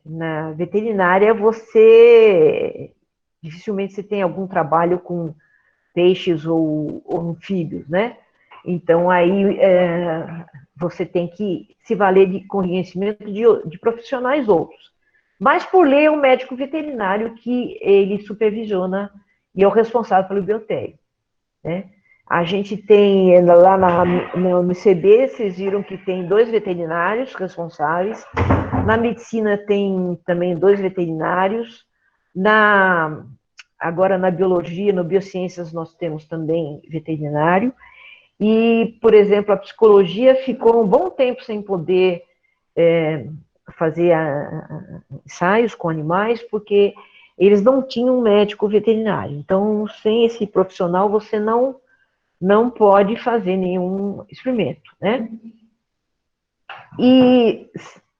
na veterinária, dificilmente você tem algum trabalho com peixes ou anfíbios, né? Então, aí você tem que se valer de conhecimento de profissionais outros. Mas, por lei, é um médico veterinário que ele supervisiona e é o responsável pelo biotério, né? A gente tem, lá no ICB, vocês viram que tem 2 veterinários responsáveis. Na medicina tem também 2 veterinários. Agora, na biologia, no biociências, nós temos também veterinário. E, por exemplo, a psicologia ficou um bom tempo sem poder fazer ensaios com animais, porque eles não tinham um médico veterinário. Então, sem esse profissional, você não pode fazer nenhum experimento, né? E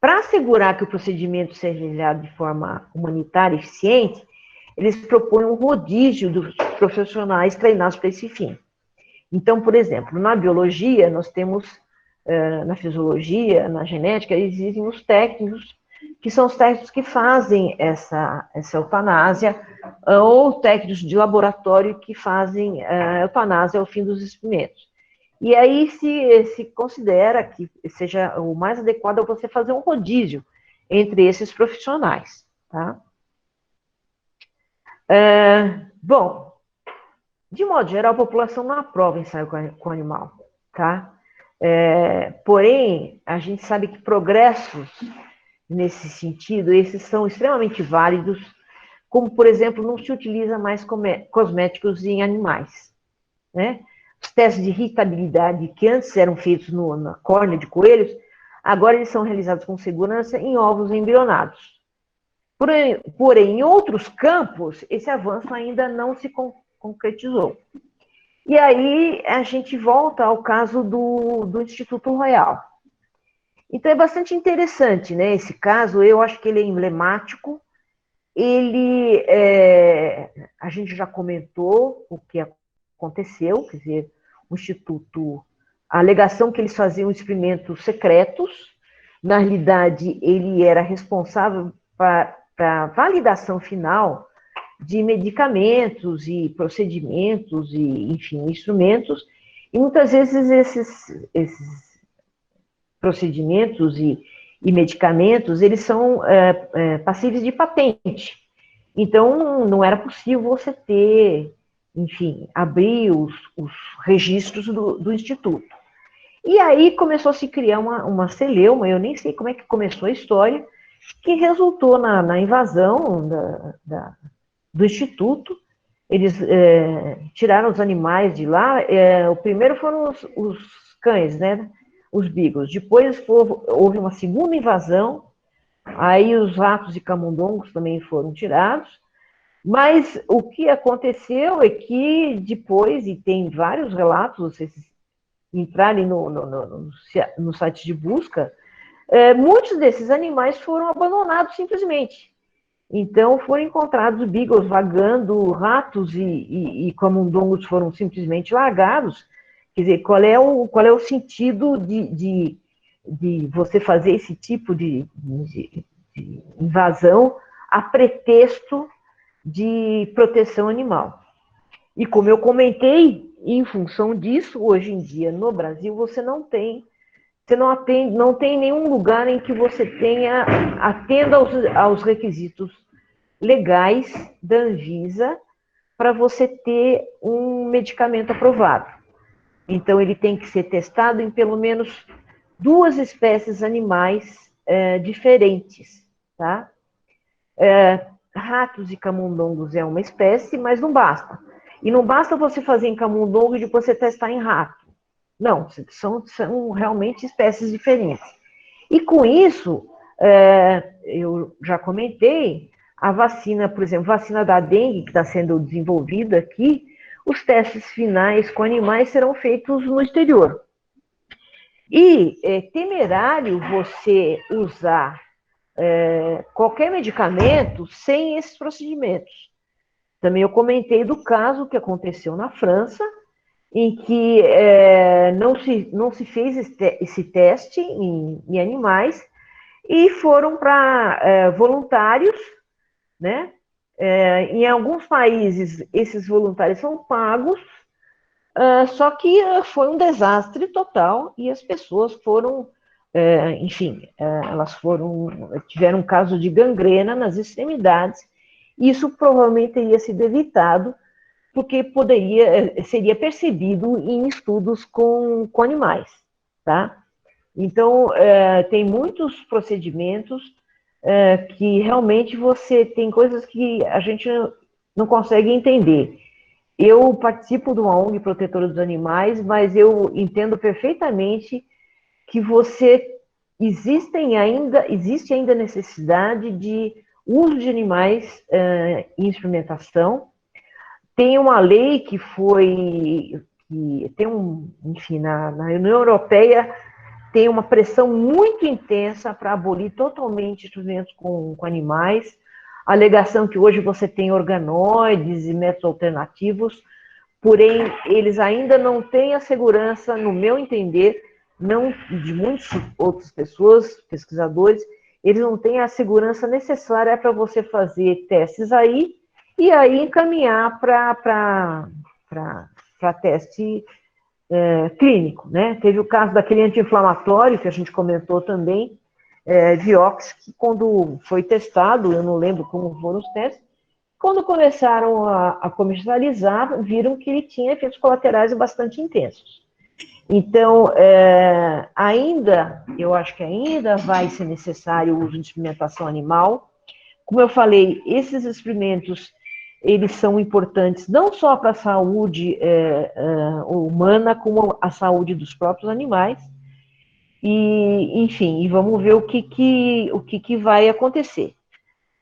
para assegurar que o procedimento seja realizado de forma humanitária e eficiente, eles propõem um rodízio dos profissionais treinados para esse fim. Então, por exemplo, na biologia, nós temos, na fisiologia, na genética, existem os técnicos, que são os técnicos que fazem essa eutanásia, ou técnicos de laboratório que fazem eutanásia ao fim dos experimentos. E aí se considera que seja o mais adequado você fazer um rodízio entre esses profissionais, tá? Bom, de modo geral, a população não aprova ensaio com animal, tá? Porém, a gente sabe que progressos nesse sentido, esses são extremamente válidos, como, por exemplo, não se utiliza mais cosméticos em animais, né? Os testes de irritabilidade que antes eram feitos na córnea de coelhos, agora eles são realizados com segurança em ovos embrionados. Porém, em outros campos, esse avanço ainda não se concretizou. E aí a gente volta ao caso do Instituto Royal. Então é bastante interessante, né? Esse caso, eu acho que ele é emblemático. A gente já comentou o que aconteceu, quer dizer, o Instituto, a alegação que eles faziam experimentos secretos, na realidade ele era responsável para a validação final de medicamentos e procedimentos e, enfim, instrumentos, e muitas vezes esses procedimentos e medicamentos, eles são passíveis de patente. Então, não era possível você ter, enfim, abrir os registros do Instituto. E aí começou a se criar uma celeuma, eu nem sei como é que começou a história, que resultou na invasão do Instituto. Eles tiraram os animais de lá. O primeiro foram os cães, né? Os beagles. Depois houve uma segunda invasão, aí os ratos e camundongos também foram tirados. Mas o que aconteceu é que depois, e tem vários relatos, vocês entrarem no site de busca, muitos desses animais foram abandonados simplesmente. Então, foram encontrados beagles vagando, ratos e camundongos foram simplesmente largados. Quer dizer, qual é o sentido de você fazer esse tipo de invasão a pretexto de proteção animal? E como eu comentei, em função disso, hoje em dia, no Brasil, você não tem nenhum lugar em que você atenda aos requisitos legais da Anvisa para você ter um medicamento aprovado. Então, ele tem que ser testado em pelo menos 2 espécies animais diferentes, tá? Ratos e camundongos é uma espécie, mas não basta. E não basta você fazer em camundongo e depois você testar em rato. Não, são realmente espécies diferentes. E com isso, eu já comentei, a vacina, por exemplo, vacina da dengue, que está sendo desenvolvida aqui, os testes finais com animais serão feitos no exterior. E é temerário você usar qualquer medicamento sem esses procedimentos. Também eu comentei do caso que aconteceu na França, em que não se fez esse teste em animais, e foram para voluntários, né, Em alguns países, esses voluntários são pagos, só que foi um desastre total e as pessoas foram, enfim, elas tiveram um caso de gangrena nas extremidades. Isso provavelmente teria sido evitado, porque seria percebido em estudos com animais, tá? Então, tem muitos procedimentos que realmente tem coisas que a gente não consegue entender. Eu participo de uma ONG protetora dos animais, mas eu entendo perfeitamente que existe ainda necessidade de uso de animais em experimentação. Tem uma lei enfim, na União Europeia tem uma pressão muito intensa para abolir totalmente experimentos com animais. A alegação que hoje você tem organoides e métodos alternativos, porém, eles ainda não têm a segurança, no meu entender, não de muitas outras pessoas, pesquisadores, eles não têm a segurança necessária para você fazer testes aí, e aí encaminhar para teste clínico, né? Teve o caso daquele anti-inflamatório que a gente comentou também, Vioxx, que quando foi testado, eu não lembro como foram os testes, quando começaram a comercializar, viram que ele tinha efeitos colaterais bastante intensos. Então, eu acho que ainda vai ser necessário o uso de experimentação animal. Como eu falei, esses experimentos, eles são importantes não só para a saúde humana, como a saúde dos próprios animais. E, enfim, vamos ver o que vai acontecer,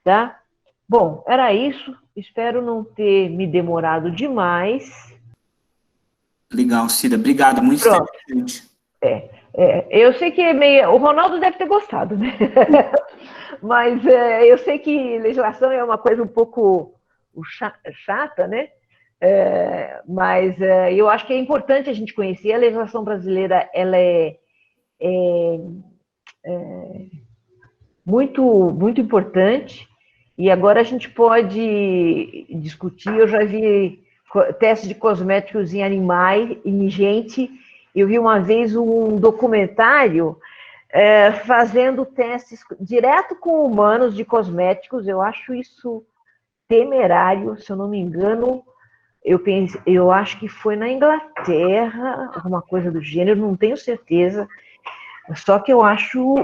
tá? Bom, era isso. Espero não ter me demorado demais. Legal, Cida. Obrigado, muito Pronto. interessante. Eu sei que o Ronaldo deve ter gostado, né? Mas eu sei que legislação é uma coisa um pouco chata, né? Mas eu acho que é importante a gente conhecer. A legislação brasileira, ela é muito, muito importante. E agora a gente pode discutir. Eu já vi testes de cosméticos em animais, em gente. Eu vi uma vez um documentário fazendo testes direto com humanos de cosméticos. Eu acho isso temerário, se eu não me engano. Eu acho que foi na Inglaterra, alguma coisa do gênero, não tenho certeza. Só que eu acho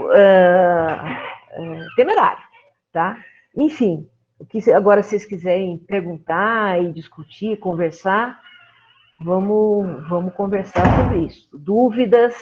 temerário, tá? Enfim, agora vocês quiserem perguntar e discutir, conversar, vamos conversar sobre isso. Dúvidas,